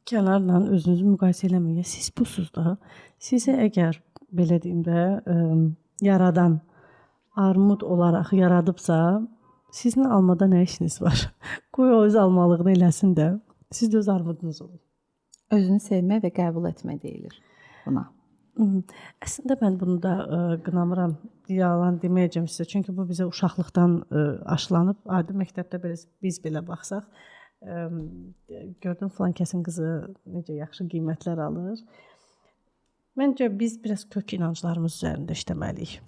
kənarla özünüzü müqayisə eləməyin. Siz busuz da. Sizə əgər belə deyim də, yaradan armud olaraq yaradıbsa, sizin almada nə işiniz var? Qoy o öz almalığını eləsin də. Siz də öz armudunuz olun. Özünü sevmək və qəbul etmək deyilir buna. Əslində mən bunu da qınamıram, yalan deməyəcəm sizə. Çünki bu bizə uşaqlıqdan aşılanıb. Adi məktəbdə biz belə baxsaq, gördüm falan kəsin qızı necə yaxşı qiymətlər alır. Məncə biz biraz kök inanclarımız üzərində işləməliyik.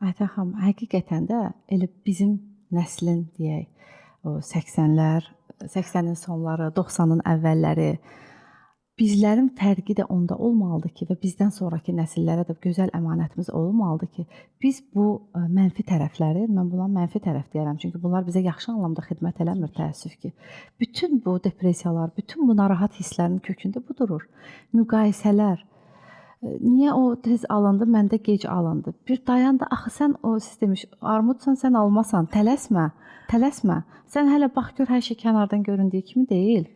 Aytən xanım, həqiqətən də elə bizim nəslin deyək, o 80'nin sonları, 90'ın əvvəlləri bizlərin fərqi də onda olmalıdır ki və bizdən sonraki nəsillərə də gözəl əmanətimiz olmalıdır ki, biz bu mənfi tərəfləri, mən buna mənfi tərəf deyərəm, çünki bunlar bizə yaxşı anlamda xidmət eləmir, təəssüf ki. Bütün bu depressiyalar, bütün bu narahat hisslərin kökündə bu durur. Müqayisələr. Niyə o tez alındı, məndə gec alındı? Bir dayan da, axı sən o siz demiş, armudsan, sən almasan, tələsmə, tələsmə. Sən hələ bax gör, hər şey kənardan göründüyü kimi deyil.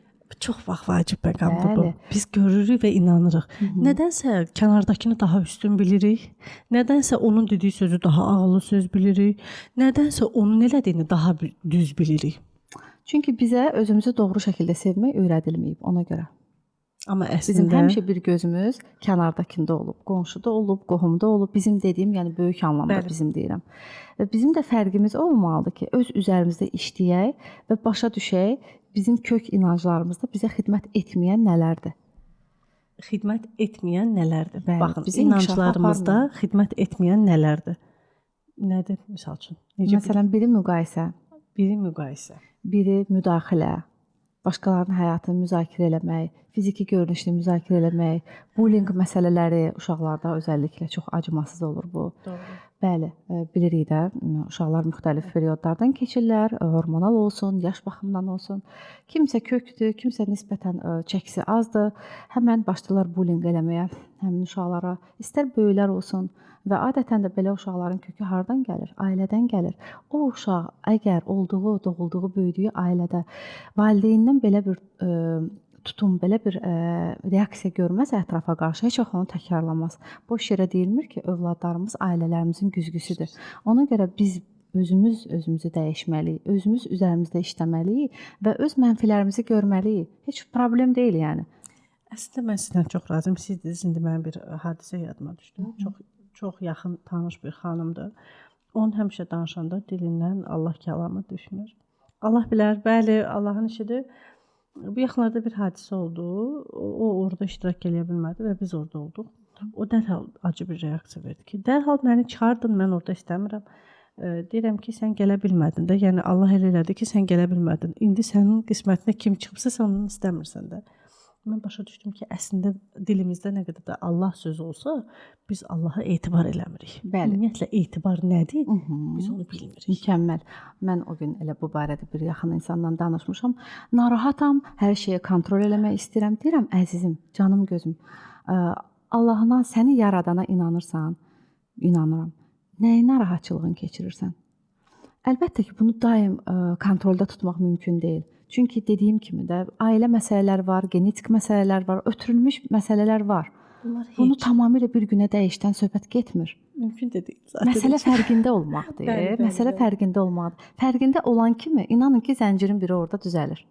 Çox vaxt vacib məqamdır bu. Biz görürük və inanırıq. Nədənsə kənardakını daha üstün bilirik. Nədənsə onun dediyi sözü daha ağıllı söz bilirik. Nədənsə onun elədiyini daha düz bilirik. Çünki bizə özümüzü doğru şəkildə sevmək öyrədilməyib ona görə. Amma əslində bizim həmişə bir gözümüz kənardakında olub, qonşuda olub, qohumda olub. Bizim dediyim, yəni böyük anlamda bizim deyirəm. Və bizim də fərqimiz olmalıdır ki, öz üzərimizdə işləyək və başa düşək, bizim kök inanclarımızda bizə xidmət etməyən nələrdir? Xidmət etməyən nələrdir? Bəli, baxın, inanclarımızda xidmət etməyən nələrdir? Nədir misal üçün? Məsələn, biri müqayisə, biri müdaxilə, başqalarının həyatını müzakirə eləmək, fiziki görünüşünü müzakirə eləmək, bullying məsələləri uşaqlarda özəlliklə çox acımasız olur bu. Doğru. Bəli, bilirik də, uşaqlar müxtəlif periodlardan keçirlər, hormonal olsun, yaş baxımından olsun. Kimsə kökdür, kimsə nisbətən çəkisi azdır. Həmən başlayırlar bullying eləməyə həmin uşaqlara. İstər böyüklər olsun və adətən də belə uşaqların kökü hardan gəlir? Ailədən gəlir. O uşaq əgər doğulduğu, böyüdüyü ailədə valideynindən belə bir tutum, belə bir reaksiya görməz ətrafa qarşı, heç vaxt onu təkrarlamaz. Boş yerə deyilmir ki, övladlarımız ailələrimizin güzgüsüdür. Ona görə biz özümüzü dəyişməliyik, özümüz üzərimizdə işləməliyik və öz mənfilərimizi görməliyik. Heç problem deyil yəni. Əslində mən sizdən çox razıyam. Siz dediniz, indi mənim bir hadisə yadıma düşdü. Çox yaxın tanış bir xanımdır. Onun həmişə danışanda dilindən Allah kəlamı düşmür. Allah bilər, bəli, Allahın işidir. Bu yaxınlarda bir hadisə oldu. O orada iştirak edə bilmədi və biz orada olduq. O dərhal acı bir reaksiya verdi ki, dərhal məni çıxardın, mən orada istəmirəm. Deyirəm ki, sən gələ bilmədin də. Yəni Allah elə elədi ki, sən gələ bilmədin. İndi sənin qismətinə kim çıxıbsa, sən onu istəmirsən də. Mən başa düşdüm ki, əslində dilimizdə nə qədər də Allah sözü olsa, biz Allaha etibar eləmirik. Bəli. Ümumiyyətlə etibar nədir? Biz onu bilmirik. Mükəmməl. Mən o gün elə bu barədə bir yaxın insanla danışmışam. Narahatam, hər şeyi kontrol eləmək istəyirəm. Deyirəm, əzizim, canım gözüm, Allahına, səni yaradana inanırsan? İnanıram. Nəyin narahatçılığını keçirirsən? Əlbəttə ki, bunu daim kontrolda tutmaq mümkün deyil. Çünki dediyim kimi də ailə məsələləri var, genetik məsələlər var, ötürülmüş məsələlər var. Bunu tamamilə bir günə dəyişdən söhbət getmir. Mümkün də deyil. Zaten məsələ fərqində olmaqdır. Məsələ fərqində olmaqdır. Fərqində olan kimi, inanın ki, zəncirin biri orada düzəlir.